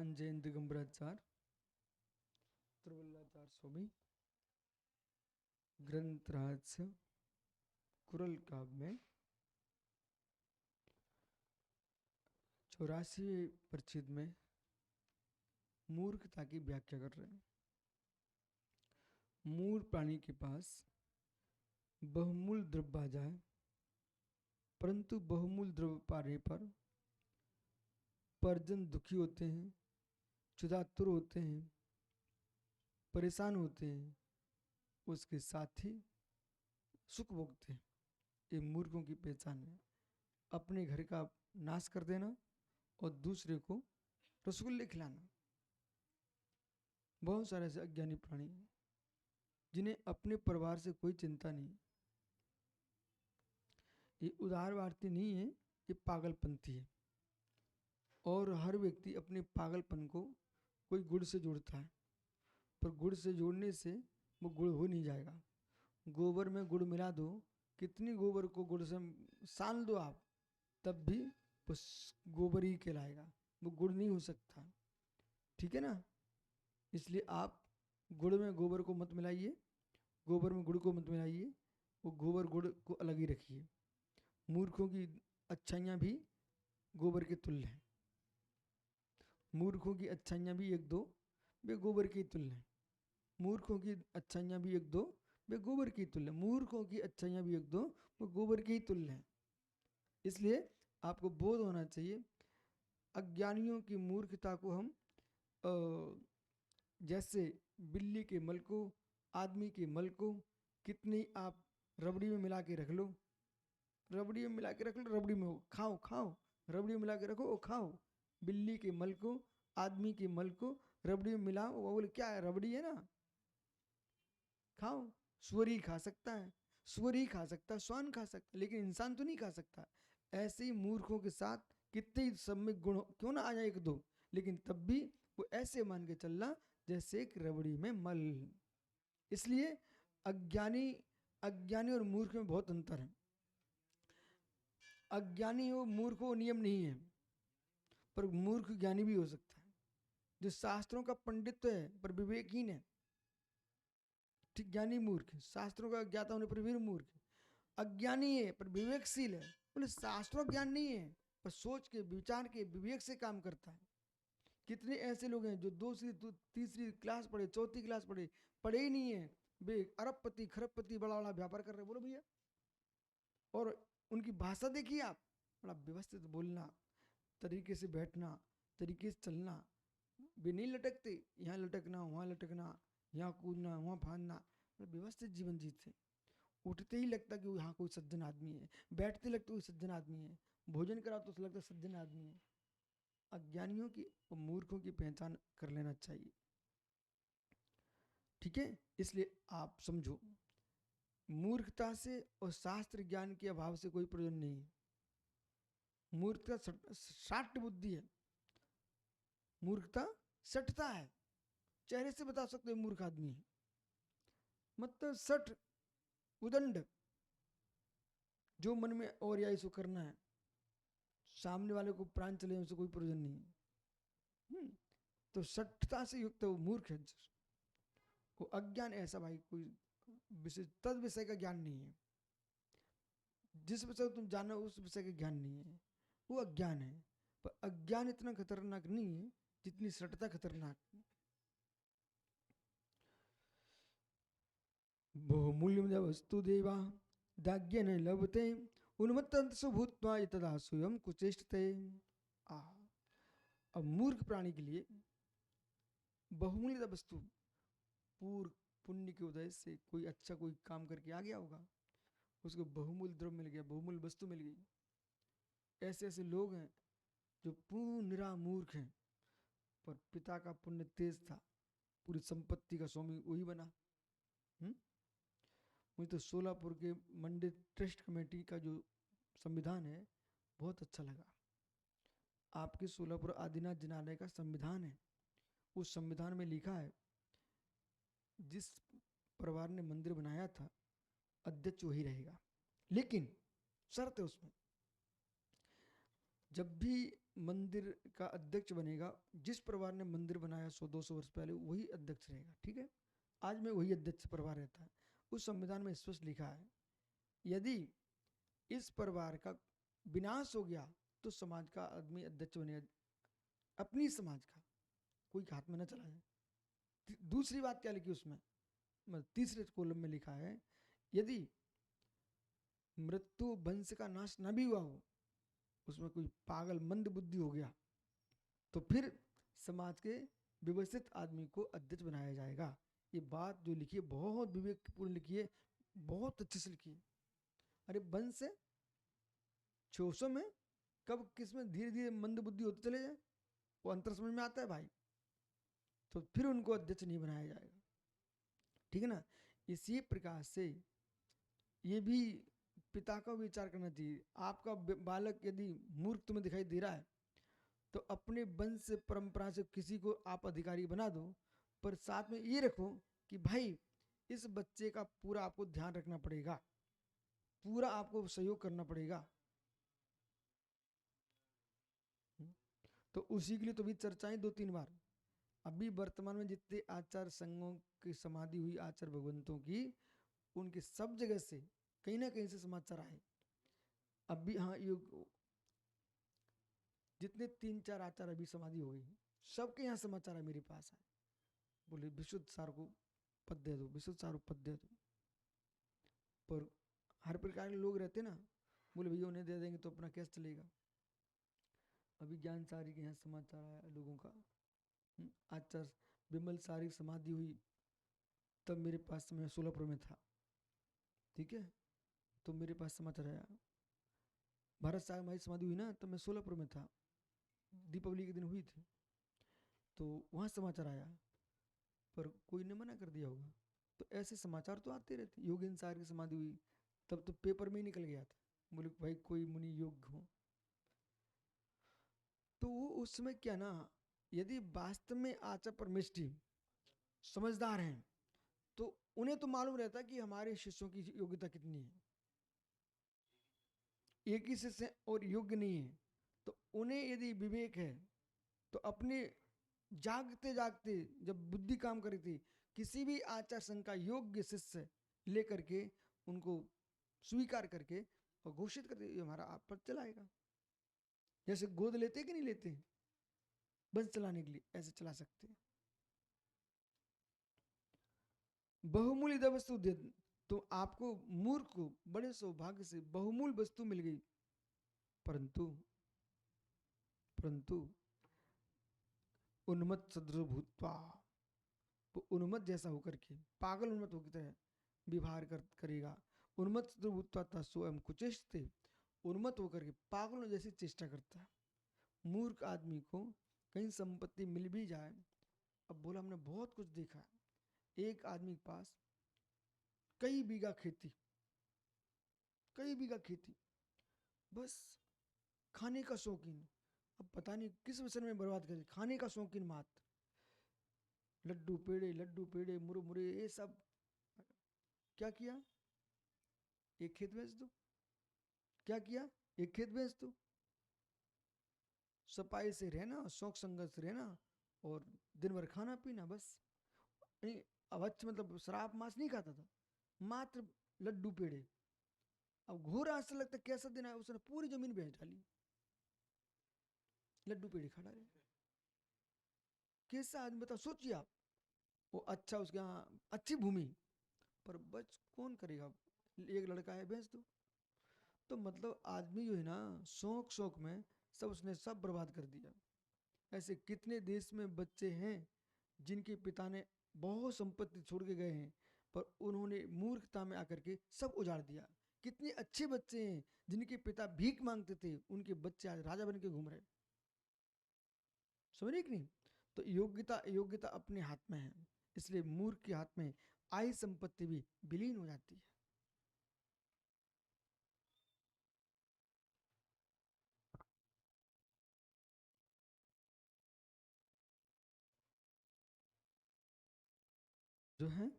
भगवान जैन दिगंबराचार्य त्रिवल्लाचार्य स्वामी ग्रंथ रहस्य कुरल काव्य में 84वें परिच्छेद में मूर्खता की व्याख्या कर रहे हैं। मूर्ख प्राणी के पास बहुमूल्य द्रव्य आ जाए, परंतु बहुमूल्य द्रव्य पाने पर परिजन दुखी होते हैं, क्षुधातुर होते हैं, परेशान होते हैं, उसके साथी सुख भोगते हैं। ये मूर्खों की पहचान है। अपने घर का नाश कर देना और दूसरे को रसगुल्ले खिलाना। बहुत सारे ऐसे अज्ञानी प्राणी हैं जिन्हें अपने परिवार से कोई चिंता नहीं। ये उदारवादी नहीं है, ये पागलपंथी है। और हर व्यक्ति अपने पागलपन को कोई गुण से जोड़ता है, पर गुड़ से जोड़ने से वो गुड़ हो नहीं जाएगा। गोबर में गुड़ मिला दो, कितनी गोबर को गुड़ से सान दो आप, तब भी वो गोबर ही कहलाएगा, वो गुड़ नहीं हो सकता। ठीक है ना? इसलिए आप गुड़ में गोबर को मत मिलाइए, गोबर में गुड़ को मत मिलाइए, वो गोबर गुड़ को अलग ही रखिए। मूर्खों की अच्छाइयाँ भी गोबर के तुल्य हैं। मूर्खों की अच्छाइयाँ भी एक दो वे गोबर के तुल्य हैं। मूर्खों की अच्छाइयाँ भी एक दो वे गोबर की तुल्य। मूर्खों की अच्छाइयाँ भी एक दो वो गोबर के ही तुल्य हैं। इसलिए आपको बोध होना चाहिए। अज्ञानियों की मूर्खता को हम जैसे बिल्ली के मल को, आदमी के मल को कितनी आप रबड़ी में मिला के रख लो, रबड़ी में मिला के रख लो, रबड़ी में खाओ खाओ, रबड़ी में मिला के रखो वो खाओ। बिल्ली के मल को, आदमी के मल को रबड़ी में मिलाओ, वो बोले क्या है, रबड़ी है ना, खाओ। सुअर ही खा सकता है, सुअर ही खा सकता है, श्वान खा सकता है, लेकिन इंसान तो नहीं खा सकता। ऐसे ही मूर्खों के साथ कितने सम्यक गुण क्यों ना आ जाए एक दो, लेकिन तब भी वो ऐसे मान के चलना जैसे एक रबड़ी में मल। इसलिए अज्ञानी अज्ञानी और मूर्ख में बहुत अंतर है। अज्ञानी हो मूर्ख हो नियम नहीं है, पर मूर्ख ज्ञानी भी हो सकता है। जो शास्त्रों का पंडित तो है पर विवेकहीन है, ठीक, ज्ञानी मूर्ख है। शास्त्रों का ज्ञाता होने पर भी मूर्ख है। अज्ञानी है पर विवेकशील है, बोले शास्त्रों ज्ञान नहीं है पर सोच के, विचार के, विवेक से काम करता है। कितने ऐसे लोग हैं जो तीसरी क्लास पढ़े, चौथी क्लास पढ़े, पढ़े ही नहीं है, वे अरबपति खरबपति बड़ा बड़ा व्यापार कर रहे। बोलो भैया, और उनकी भाषा देखिए आप, बड़ा व्यवस्थित बोलना, तरीके से बैठना, तरीके से चलना, वे नहीं लटकते, यहाँ लटकना वहाँ लटकना, यहाँ कूदना वहाँ फांदना, व्यवस्थित जीवन जीते। उठते ही लगता कि यहाँ कोई सज्जन आदमी है, बैठते लगता कोई सज्जन आदमी है, भोजन करा तो लगता सज्जन आदमी है। अज्ञानियों की और मूर्खों की पहचान कर लेना चाहिए। ठीक है? इसलिए आप समझो, मूर्खता से और शास्त्र ज्ञान के अभाव से कोई प्रयोजन नहीं है। मूर्खता शाट बुद्धि है, मूर्खता सटता है। चेहरे से बता सकते हो मूर्ख आदमी है, मतलब सट उदंड, जो मन में और या इसको करना है, सामने वाले को प्राण चले उसे कोई प्रयोजन नहीं है। तो सटता से युक्त वो मूर्ख है। वो अज्ञान ऐसा भाई, कोई विषय तद विषय का ज्ञान नहीं है। जिस विषय तुम जानो उस विषय का ज्ञान नहीं है, वो अज्ञान है। पर अज्ञान इतना खतरनाक नहीं है जितनी सटता खतरनाक है। बहुमूल्य वस्तु देवा दाग्य न लभते उन्मत्तंसु भूत्वा तदा स्वयं कुचेष्टते। अब मूर्ख प्राणी के लिए बहुमूल्य वस्तु, पूर्व पुण्य के उदय से कोई अच्छा कोई काम करके आ गया होगा, उसको बहुमूल्य द्रव्य मिल गया, बहुमूल्य वस्तु मिल गई। ऐसे ऐसे लोग हैं जो पूर्ण मूर्ख हैं, पर पिता का पुण्य तेज था, पूरी संपत्ति का स्वामी वही बना। मुझे तो सोलापुर के मंदिर ट्रस्ट कमेटी का जो संविधान है बहुत अच्छा लगा। आपके सोलापुर आदिनाथ जिनालय का संविधान है, उस संविधान में लिखा है जिस परिवार ने मंदिर बनाया था अध्यक्ष वही रहेगा, लेकिन शर्त है उसमें, जब भी मंदिर का अध्यक्ष बनेगा, जिस परिवार ने मंदिर बनाया 100-200 वर्ष पहले, वही अध्यक्ष रहेगा। ठीक है, आज में वही अध्यक्ष परिवार रहता है। उस संविधान में स्पष्ट लिखा है, यदि इस परिवार का विनाश हो गया तो समाज का आदमी अध्यक्ष बनेगा, अपनी समाज का, कोई के हाथ में न चला जाए। दूसरी बात क्या लिखी उसमें, तीसरे कॉलम में लिखा है, यदि मृत्यु वंश का नाश न भी हुआ हो, उसमें कोई पागल मंद बुद्धि हो गया, तो फिर समाज के व्यवस्थित आदमी को अध्यक्ष बनाया जाएगा। ये बात जो लिखी है बहुत विवेकपूर्ण लिखी है, बहुत अच्छे से लिखी है। अरे वंश है 600 में, कब किसमें धीरे धीरे मंद बुद्धि होते चले जाए, वो अंतर समझ में आता है भाई, तो फिर उनको अध्यक्ष नहीं बनाया जाएगा। ठीक है ना। इसी प्रकार से ये भी पिता का विचार करना चाहिए। आपका बालक यदि मूर्ख तुम्हें दिखाई दे रहा है, तो अपने वंश परंपरा से किसी को आप अधिकारी बना दो, पर साथ में ये रखो कि भाई इस बच्चे का पूरा आपको ध्यान रखना पड़ेगा, पूरा आपको सहयोग करना पड़ेगा। तो उसी के लिए तो भी चर्चाएं 2-3 बार। अभी वर्तमान में जितने आचार्य संघों की समाधि हुई आचार्य भगवंतों की, उनके सब जगह से कहीं ना कहीं से समाचार आए। अभी हाँ, युग जितने 3-4 आचार्य अभी समाधि हो गई, सबके यहाँ समाचार है मेरे पास है, बोले विशुद्ध सार को पद दे दो, विशुद्ध सार को पद दे दो। पर हर प्रकार के लोग रहते ना, बोले भैया उन्हें दे देंगे तो अपना कैसे चलेगा। अभी ज्ञान सारी के यहाँ समाचार आया लोगों का, आचार्य विमल सारी समाधि हुई, तब मेरे पास, मैं सोलापुर में था, ठीक है, तो मेरे पास समाचार आया। भारत सागर हमारी समाधि हुई ना, तब मैं सोलापुर में था, दीपावली के दिन हुई थी, तो वहाँ समाचार आया, पर कोई ने मना कर दिया होगा। तो ऐसे समाचार तो आते रहते। योगेंद्र सागर की समाधि हुई, तब तो पेपर में ही निकल गया था, बोले भाई कोई मुनि योग्य हो। तो वो उस समय क्या ना, यदि वास्तव में आचार्य परमेष्ठी समझदार हैं, तो उन्हें तो मालूम रहता है कि हमारे शिष्यों की योग्यता कितनी है। एक ही शिष्य और योग्य नहीं है, तो उन्हें यदि विवेक है, तो अपने जागते जागते जब बुद्धि काम करी थी, किसी भी आचार संघ का योग्य शिष्य लेकर के उनको स्वीकार करके और घोषित कर दे, हमारा आप पर चलाएगा। जैसे गोद लेते कि नहीं लेते बंस चलाने के लिए, ऐसे चला सकते हैं। बहुमूल्य वस्तु दे, तो आपको मूर्ख को बड़े सौभाग्य से बहुमूल्य वस्तु मिल गई, परंतु परंतु उन्मत्त सदृश भूत्वा, वो उन्मत्त जैसा होकर के, पागल उन्मत्त होकर व्यवहार करेगा। उन्मत्त सदृश भूत्वा स्वयं कुचेष्टे, उन्मत्त होकर के पागलों जैसी चेष्टा करता है। मूर्ख आदमी को कहीं संपत्ति मिल भी जाए, अब बोला हमने बहुत कुछ देखा है, एक आदमी के पास कई बीघा खेती, बस खाने का शौकीन, अब पता नहीं किस विषय में बर्बाद कर, खाने का शौकीन मात्र, लड्डू पेड़े मुरमुरे ये सब। क्या किया, एक खेत बेच दो, क्या किया, एक खेत बेच दो, सफाई से रहना, शौक संगत से रहना, और दिन भर खाना पीना बस। नहीं, अवश्य मतलब शराब मांस नहीं खाता था, मात्र लड्डू पेड़े। अब घोर आश्चर्य लगता कैसा दिन आया, उसने पूरी जमीन बेच डाली, लड्डू पेड़े खड़ा रहे। कैसा आदमी बताओ, सोचिए आप। वो अच्छा उसके यहाँ अच्छी भूमि, पर बच कौन करेगा, एक लड़का है बेच दो। तो मतलब आदमी जो है ना, शौक में सब उसने सब बर्बाद कर दिया। ऐसे कितने देश में बच्चे हैं जिनके पिता ने बहुत संपत्ति छोड़ के गए हैं, पर उन्होंने मूर्खता में आकर के सब उजाड़ दिया। कितने अच्छे बच्चे हैं जिनके पिता भीख मांगते थे, उनके बच्चे आज राजा बन के घूम रहे। समझ रहे कि नहीं। तो योग्यता अपने हाथ में है, इसलिए मूर्ख के हाथ में आई संपत्ति भी विलीन हो जाती है। जो है